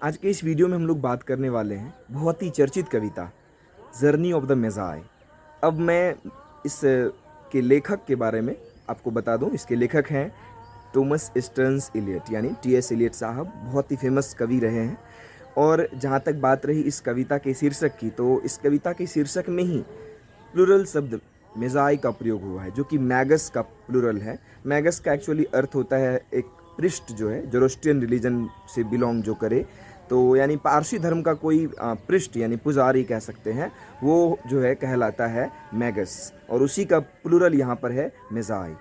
आज के इस वीडियो में हम लोग बात करने वाले हैं बहुत ही चर्चित कविता जर्नी ऑफ द मेजाई। अब मैं इस के लेखक के बारे में आपको बता दूं। इसके लेखक हैं थॉमस स्टर्न्स इलियट, यानी टी.एस. इलियट साहब बहुत ही फेमस कवि रहे हैं। और जहाँ तक बात रही इस कविता के शीर्षक की, तो इस कविता के शीर्षक में ही प्लूरल शब्द मेजाई का प्रयोग हुआ है, जो कि मैगस का प्लूरल है। मैगस का एक्चुअली अर्थ होता है एक पृष्ठ जो है, जोरोस्ट्रियन रिलीजन से बिलोंग जो करे, तो यानी पारसी धर्म का कोई पृष्ठ यानी पुजारी कह सकते हैं, वो जो है कहलाता है मैगस, और उसी का प्लूरल यहाँ पर है मेजाई।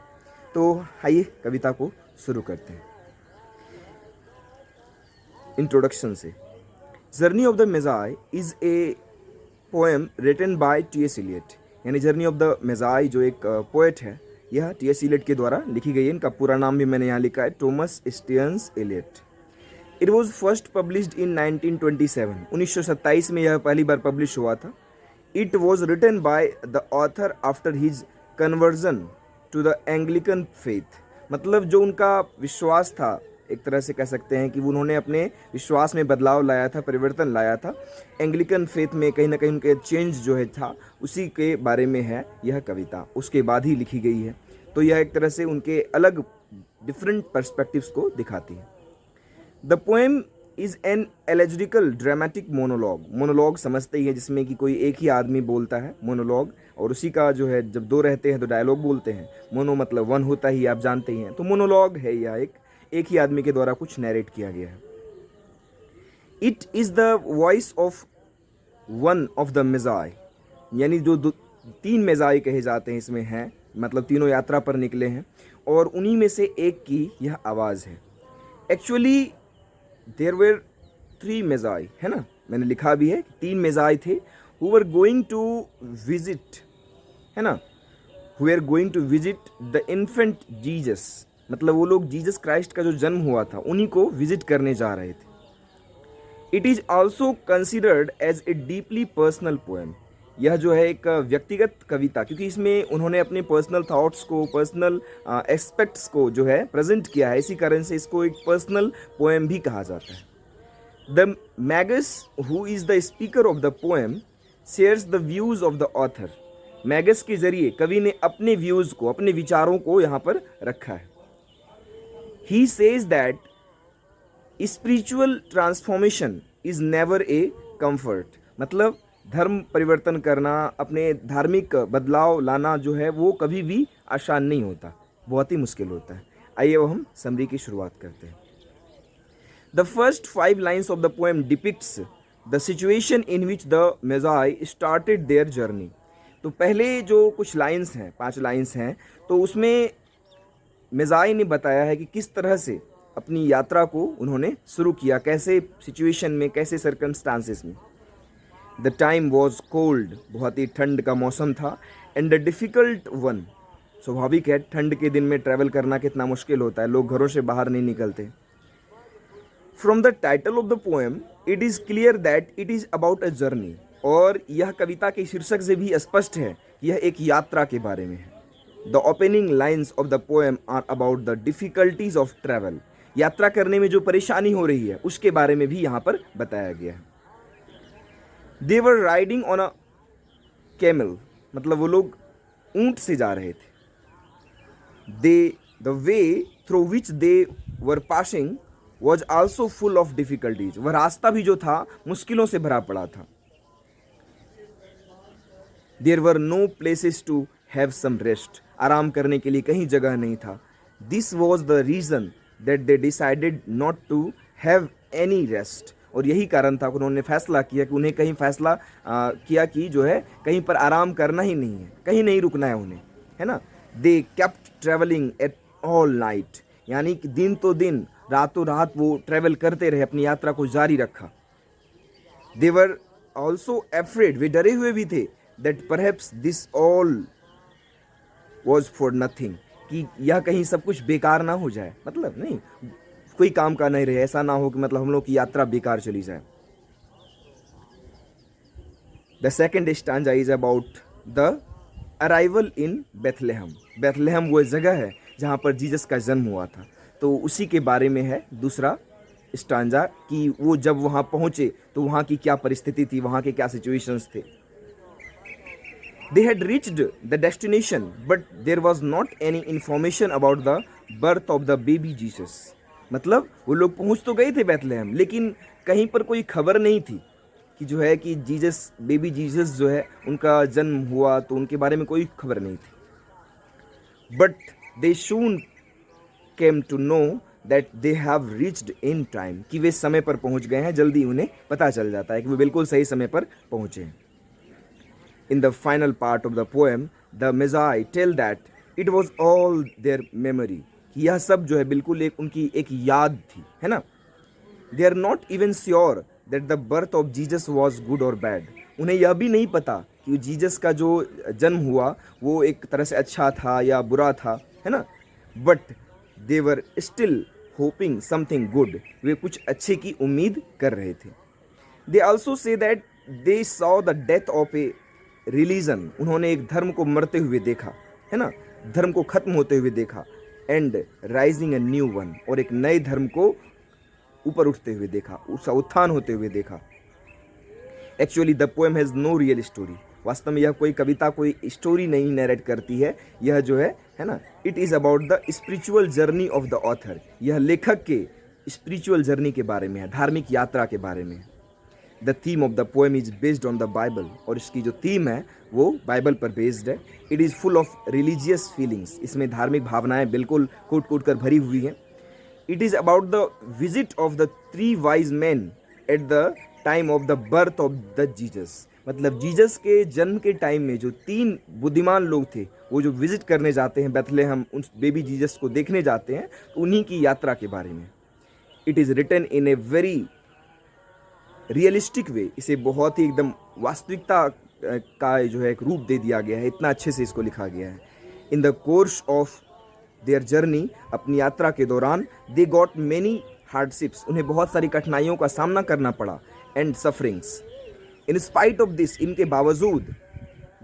तो आइए कविता को शुरू करते हैं इंट्रोडक्शन से। Journey of the Magi is a poem written by T S. Eliot, यानी जर्नी ऑफ द मेजाई जो एक पोएट है, यह टी.एस. इलियट के द्वारा लिखी गई है। इनका पूरा नाम भी मैंने यहाँ लिखा है, Thomas Stearns Eliot. It was first published in 1927, 1927 में यह पहली बार पब्लिश हुआ था। It was written by the author after his conversion to the Anglican faith, मतलब जो उनका विश्वास था, एक तरह से कह सकते हैं कि उन्होंने अपने विश्वास में बदलाव लाया था, परिवर्तन लाया था। एंग्लिकन फेथ में कहीं ना कहीं उनके चेंज जो है था, उसी के बारे में है यह कविता, उसके बाद ही लिखी गई है। तो यह एक तरह से उनके अलग डिफरेंट पर्सपेक्टिव्स को दिखाती है। The poem is an elegiac dramatic monologue. Monologue समझते ही है जिसमें कि कोई एक ही आदमी बोलता है, मोनोलॉग, और उसी का जो है जब दो रहते हैं तो डायलॉग बोलते हैं। मोनो मतलब वन होता ही, आप जानते ही हैं, तो मोनोलॉग है यह, एक ही आदमी के द्वारा कुछ नैरेट किया गया है। It is the voice of one of the Magi, यानी जो तीन मेजाई कहे जाते हैं इसमें हैं, मतलब तीनों यात्रा पर निकले हैं, और उन्हीं में से एक की यह आवाज़ है। एक्चुअली देयर वेर 3 मेजाई, है ना, मैंने लिखा भी है, 3 मेजाई थे who were going to visit, है ना, who were going to visit the infant Jesus, मतलब वो लोग जीसस क्राइस्ट का जो जन्म हुआ था उन्हीं को विजिट करने जा रहे थे। It is also considered as a deeply personal poem. यह जो है एक व्यक्तिगत कविता, क्योंकि इसमें उन्होंने अपने पर्सनल थॉट्स को, पर्सनल एस्पेक्ट्स को जो है प्रेजेंट किया है, इसी कारण से इसको एक पर्सनल पोएम भी कहा जाता है। The Magas who is the speaker of the poem shares the views of the author. Magas के जरिए कवि ने अपने व्यूज़ को, अपने विचारों को यहाँ पर रखा है। He says that spiritual transformation is never a comfort, मतलब धर्म परिवर्तन करना, अपने धार्मिक बदलाव लाना जो है वो कभी भी आसान नहीं होता, बहुत ही मुश्किल होता है। आइए अब हम समरी की शुरुआत करते हैं। The first 5 lines of the poem depicts the situation in which the Magi started their journey. तो पहले जो कुछ लाइन्स हैं, 5 लाइन्स हैं, तो उसमें मेजाई ने बताया है कि किस तरह से अपनी यात्रा को उन्होंने शुरू किया, कैसे सिचुएशन में, कैसे सर्कमस्टांसेस में। द टाइम वॉज कोल्ड, बहुत ही ठंड का मौसम था। एंड द डिफ़िकल्ट वन, स्वाभाविक है ठंड के दिन में ट्रैवल करना कितना मुश्किल होता है, लोग घरों से बाहर नहीं निकलते। From the title of the poem it is clear that it is about a journey, और यह कविता के शीर्षक से भी स्पष्ट है कि यह एक यात्रा के बारे में है। The opening lines of the poem are about the difficulties of travel, यात्रा करने में जो परेशानी हो रही है उसके बारे में भी यहाँ पर बताया गया है। They were riding on a camel, मतलब वो लोग ऊंट से जा रहे थे। The way through which they were passing was also full of difficulties, वह रास्ता भी जो था मुश्किलों से भरा पड़ा था। There were no places to have some rest, आराम करने के लिए कहीं जगह नहीं था। This was the reason that they decided not to have any rest, और यही कारण था कि उन्होंने फैसला किया कि उन्हें कहीं फैसला किया कि जो है कहीं पर आराम करना ही नहीं है, कहीं नहीं रुकना है उन्हें, है ना। They kept travelling at all night, यानी कि दिन तो दिन, रातों रात वो ट्रैवल करते रहे, अपनी यात्रा को जारी रखा। दे वर ऑल्सो एफ्रेड, वे डरे हुए भी थे, that perhaps this all was for nothing, कि यह कहीं सब कुछ बेकार ना हो जाए, मतलब नहीं कोई काम का नहीं रहे, ऐसा ना हो कि मतलब हम लोग की यात्रा बेकार चली जाए। The second stanza is about the arrival in Bethlehem. Bethlehem वो जगह है जहाँ पर जीसस का जन्म हुआ था, तो उसी के बारे में है दूसरा स्टांजा कि वो जब वहाँ पहुँचे तो वहाँ की क्या परिस्थिति थी, वहाँ के क्या सिचुएशंस थे. They had reached the destination, but there was not any information about the birth of the baby Jesus. मतलब वो लोग पहुंच तो गए थे बैतलहम, लेकिन कहीं पर कोई खबर नहीं थी कि जो है कि जीसस, बेबी जीसस जो है उनका जन्म हुआ, तो उनके बारे में कोई खबर नहीं थी. But they soon came to know that they have reached in time, कि वे समय पर पहुंच गए हैं. जल्दी उन्हें पता चल जाता है कि वे बिल्कुल सही समय पर पहुंचे हैं. In the final part of the poem, the Magi tell that it was all their memory, कि यह सब जो है बिल्कुल उनकी एक याद थी, है ना. They are not even sure that the birth of Jesus was good or bad. उन्हें यह भी नहीं पता कि जीसस का जो जन्म हुआ वो एक तरह से अच्छा था या बुरा था, है ना. But they were still hoping something good. वे कुछ अच्छे की उम्मीद कर रहे थे. They also say that they saw the death of a religion. उन्होंने एक धर्म को मरते हुए देखा, है ना, धर्म को खत्म होते हुए देखा. And rising a new one, और एक नए धर्म को ऊपर उठते हुए देखा, उसका उत्थान होते हुए देखा. Actually the poem has no real story. वास्तव में यह कोई कविता, कोई स्टोरी नहीं नरेट करती है. यह जो है ना, it is about the spiritual journey of the author. यह लेखक के स्पिरिचुअल जर्नी के बारे में है, धार्मिक यात्रा के बारे में है. The theme of the poem is based on the Bible, और इसकी जो थीम है वो बाइबल पर बेस्ड है. It is full of religious feelings. इसमें धार्मिक भावनाएं बिल्कुल कूट कूट कर भरी हुई हैं. It is about the visit of the 3 wise man at the time of the birth of the Jesus. मतलब जीसस के जन्म के टाइम में जो 3 बुद्धिमान लोग थे, वो जो विजिट करने जाते हैं बैतलहम, उन बेबी जीसस को देखने जाते हैं, तो उन्हीं की यात्रा के बारे में. It is written in a very realistic way. इसे बहुत ही एकदम वास्तविकता का जो है एक रूप दे दिया गया है. इतना अच्छे से इसको लिखा गया है. In the course of their journey, अपनी यात्रा के दौरान, दे गॉट मेनी हार्डशिप्स. उन्हें बहुत सारी कठिनाइयों का सामना करना पड़ा. And sufferings. In spite of this, इनके बावजूद,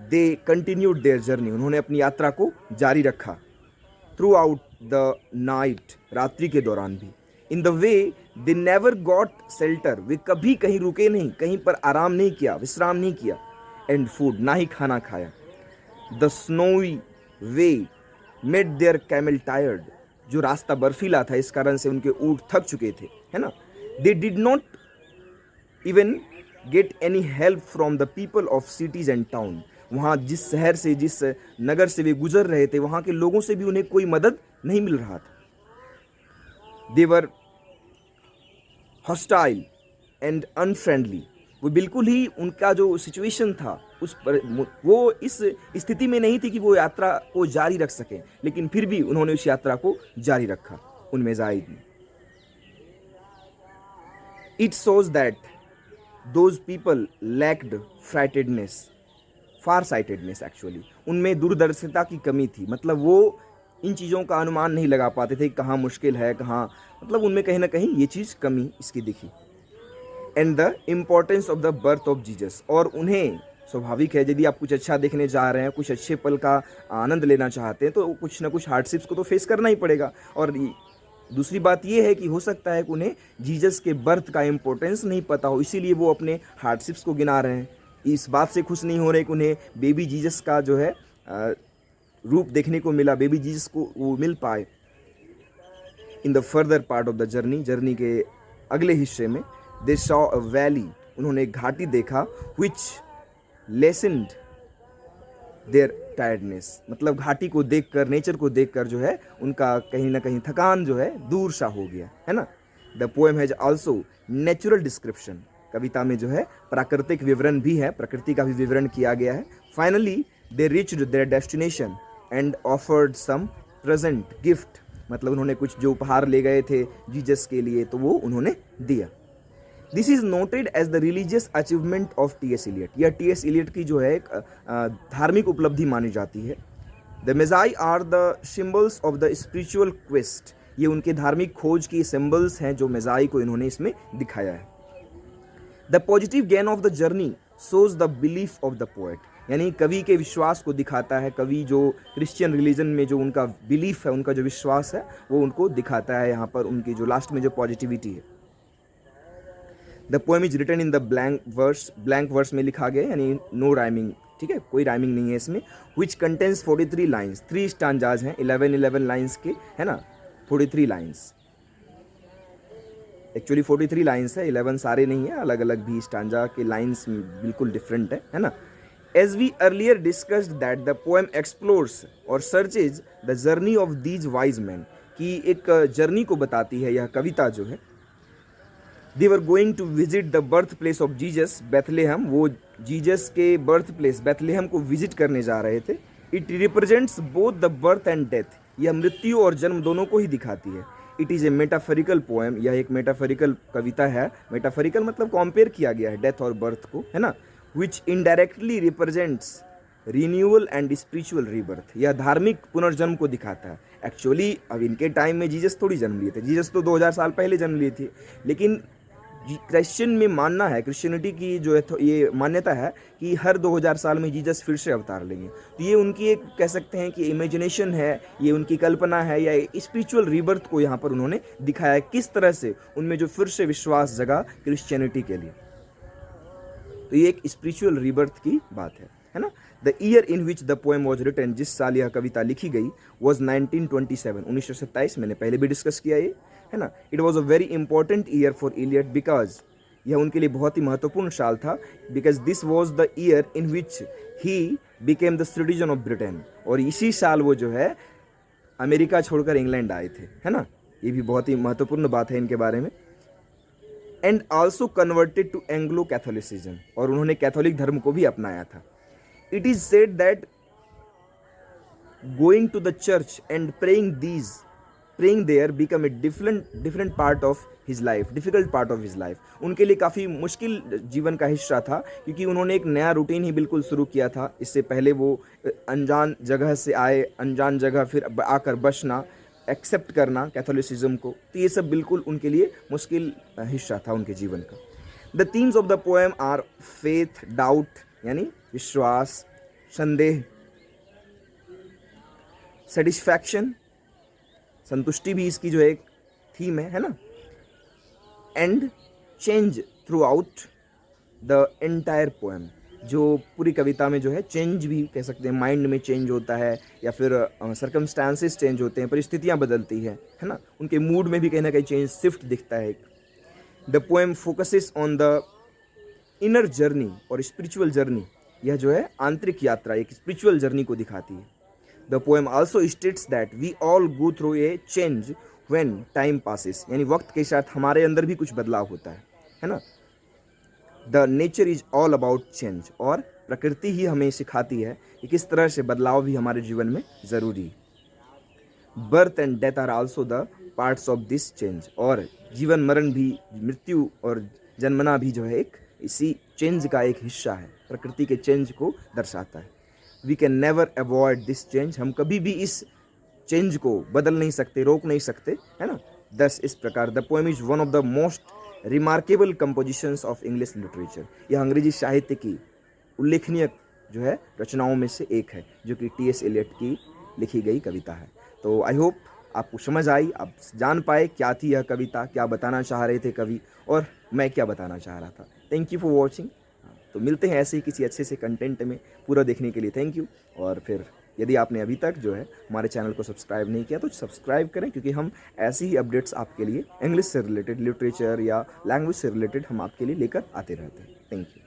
दे कंटिन्यूड देयर जर्नी. उन्होंने अपनी यात्रा को जारी रखा. थ्रू आउट द नाइट, रात्रि के दौरान भी. In the way they never got shelter. वे कभी कहीं रुके नहीं, कहीं पर आराम नहीं किया, विश्राम नहीं किया. एंड फूड, ना ही खाना खाया. The snowy way made their camel tired. जो रास्ता बर्फीला था, इस कारण से उनके ऊँट थक चुके थे, है ना. They did not even get any help from the people of cities and town. वहाँ जिस शहर से, जिस नगर से वे गुजर रहे थे, वहाँ के लोगों से भी उन्हें कोई मदद नहीं मिल रहा था. दे वर हॉस्टाइल एंड अनफ्रेंडली. वो बिल्कुल ही, उनका जो सिचुएशन था उस पर, वो इस स्थिति में नहीं थी कि वो यात्रा को जारी रख सकें, लेकिन फिर भी उन्होंने उस यात्रा को जारी रखा, उन मेजाइद ने. It shows that those people lacked far sightedness. Actually उनमें दूरदर्शिता की कमी थी. मतलब वो इन चीज़ों का अनुमान नहीं लगा पाते थे, कहाँ मुश्किल है, कहाँ, मतलब उनमें कहीं ना कहीं ये चीज़ कमी इसकी दिखी. And the importance of the birth of Jesus. और उन्हें स्वाभाविक है, यदि आप कुछ अच्छा देखने जा रहे हैं, कुछ अच्छे पल का आनंद लेना चाहते हैं, तो कुछ ना कुछ हार्डशिप्स को तो फेस करना ही पड़ेगा. और दूसरी बात यह है कि हो सकता है कि उन्हें जीसस के बर्थ का इम्पोर्टेंस नहीं पता हो, इसीलिए वो अपने हार्डशिप्स को गिना रहे हैं. इस बात से खुश नहीं हो रहे कि उन्हें बेबी जीसस का जो है रूप देखने को मिला, बेबी जीसस को वो मिल पाए. In the further part of the journey के अगले हिस्से में, दे सॉ अ वैली. उन्होंने एक घाटी देखा. विच लेसन्ड देयर टायर्डनेस. मतलब घाटी को देखकर, नेचर को देखकर जो है उनका कहीं ना कहीं थकान जो है दूर सा हो गया, है ना. The poem has also natural description. कविता में जो है प्राकृतिक विवरण भी है, प्रकृति का भी विवरण किया गया है. Finally they reached their destination and offered some present gift. मतलब उन्होंने कुछ जो उपहार ले गए थे जीसस के लिए, तो वो उन्होंने दिया. This is noted as the religious achievement of T S. Eliot. यह टी.एस. इलियट की जो है एक धार्मिक उपलब्धि मानी जाती है. The Magi are the symbols of the spiritual quest. ये उनके धार्मिक खोज की सिम्बल्स हैं जो मेजाई को इन्होंने इसमें दिखाया है. The positive gain of the journey shows the belief of the poet. यानी कवि के विश्वास को दिखाता है. कवि जो क्रिश्चियन रिलीजन में जो उनका बिलीफ है, उनका जो विश्वास है, वो उनको दिखाता है यहाँ पर, उनकी जो लास्ट में जो पॉजिटिविटी है. The poem is written in the blank verse में लिखा गया, यानी नो राइमिंग, ठीक है, कोई राइमिंग नहीं है इसमें। विच कंटेंस 43 लाइन्स, 3 स्टांजाज हैं, 11 लाइन्स के, है ना, 43 लाइन्स, एक्चुअली 43 लाइन्स है, 11 सारे नहीं है, अलग अलग भी स्टांजा के लाइन्स बिल्कुल डिफरेंट है ना। As we earlier discussed that the poem explores और searches the journey of these wise man, कि एक जर्नी को बताती है यह कविता जो है। They were going to visit the birth place of Jesus, Bethlehem, वो जीजस के बर्थ प्लेस बैथलेहम को विजिट करने जा रहे थे। It represents both the birth and death, यह मृत्यु और जन्म दोनों को ही दिखाती है। इट इज़ ए मेटाफरिकल पोएम, यह एक मेटाफरिकल कविता है। मेटाफरिकल मतलब कंपेयर किया गया है डेथ और बर्थ को, है ना। Which indirectly represents renewal and spiritual rebirth, यह धार्मिक पुनर्जन्म को दिखाता है। एक्चुअली अब इनके टाइम में जीसस थोड़ी जन्म लिए थे, जीसस तो 2000 साल पहले जन्म लिए थे, लेकिन क्रिश्चियन में मानना है, क्रिश्चियनिटी की जो है तो ये मान्यता है कि हर 2000 साल में जीसस फिर से अवतार लेंगे। तो ये उनकी एक कह सकते हैं कि इमेजिनेशन है, ये उनकी कल्पना है, या स्पिरिचुअल रीबर्थ को यहाँ पर उन्होंने दिखाया, किस तरह से उनमें जो फिर से विश्वास जगा क्रिश्चियनिटी के लिए। तो ये एक स्पिरिचुअल रीबर्थ की बात है ना। The year in which the poem was written, जिस साल यह कविता लिखी गई, वॉज 1927, 1927, मैंने पहले भी डिस्कस किया ये, है ना। It was a very important year for Eliot, because यह उनके लिए बहुत ही महत्वपूर्ण साल था, because this was the year in which he became the citizen of Britain, और इसी साल वो जो है अमेरिका छोड़कर इंग्लैंड आए थे, है ना। ये भी बहुत ही महत्वपूर्ण बात है इनके बारे में। And also converted to Anglo Catholicism, और उन्होंने कैथोलिक धर्म को भी अपनाया था। It is said that going to the church and praying there become a different part of his life, difficult part of his life। उनके लिए काफ़ी मुश्किल जीवन का हिस्सा था, क्योंकि उन्होंने एक नया रूटीन ही बिल्कुल शुरू किया था। इससे पहले वो अनजान जगह से आए, अनजान जगह फिर आकर बसना, एक्सेप्ट करना कैथोलिसिज्म को, तो ये सब बिल्कुल उनके लिए मुश्किल हिस्सा था उनके जीवन का। The themes of the poem are faith, doubt यानी विश्वास, संदेह, सेटिस्फैक्शन, संतुष्टि भी इसकी जो एक थीम है ना, and change through out the entire poem, जो पूरी कविता में जो है चेंज भी कह सकते हैं, माइंड में चेंज होता है, या फिर सर्कमस्टांसेस चेंज होते हैं, परिस्थितियाँ बदलती है ना, उनके मूड में भी कहीं ना कहीं चेंज, शिफ्ट दिखता है। The poem focuses on the inner journey और स्पिरिचुअल जर्नी, यह जो है आंतरिक यात्रा, एक स्पिरिचुअल जर्नी को दिखाती है। The poem also states that we all go through a change when time passes, यानी वक्त के साथ हमारे अंदर भी कुछ बदलाव होता है ना। The nature is all about change, और प्रकृति ही हमें सिखाती है कि किस तरह से बदलाव भी हमारे जीवन में ज़रूरी। Birth and death are also the parts of this change, और जीवन मरण भी, मृत्यु और जन्मना भी जो है एक इसी चेंज का एक हिस्सा है, प्रकृति के चेंज को दर्शाता है। We can never avoid this change, हम कभी भी इस चेंज को बदल नहीं सकते, रोक नहीं सकते, है ना। दस इस प्रकार the poem is one of the most remarkable compositions of English literature, यह अंग्रेजी साहित्य की उल्लेखनीय जो है रचनाओं में से एक है, जो कि टी.एस. एलियट की लिखी गई कविता है। तो आई होप आपको समझ आई, आप जान पाए क्या थी यह कविता, क्या बताना चाह रहे थे कवि, और मैं क्या बताना चाह रहा था। Thank you for watching. तो मिलते हैं ऐसे ही किसी अच्छे से कंटेंट में, पूरा देखने के लिए थैंक यू। और फिर यदि आपने अभी तक जो है हमारे चैनल को सब्सक्राइब नहीं किया तो सब्सक्राइब करें, क्योंकि हम ऐसी ही अपडेट्स आपके लिए इंग्लिश से रिलेटेड, लिटरेचर या लैंग्वेज से रिलेटेड हम आपके लिए लेकर आते रहते हैं। Thank you.